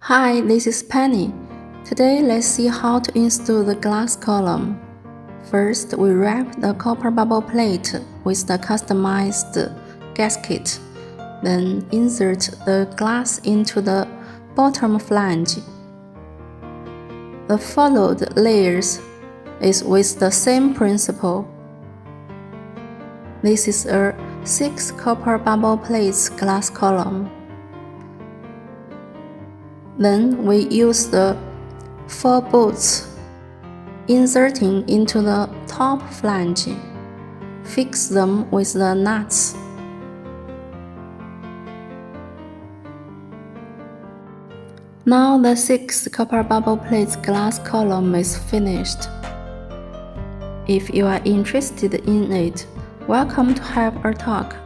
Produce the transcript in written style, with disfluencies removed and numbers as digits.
Hi, this is Penny. Today let's see how to install the glass column. First, we wrap the copper bubble plate with the customized gasket. Then insert the glass into the bottom flange. The followed layers is with the same principle. This is a 6 copper bubble plates glass column. Then we use the 4 bolts, inserting into the top flange. Fix them with the nuts. Now the 6 copper bubble plates glass column is finished. If you are interested in it, welcome to have a talk.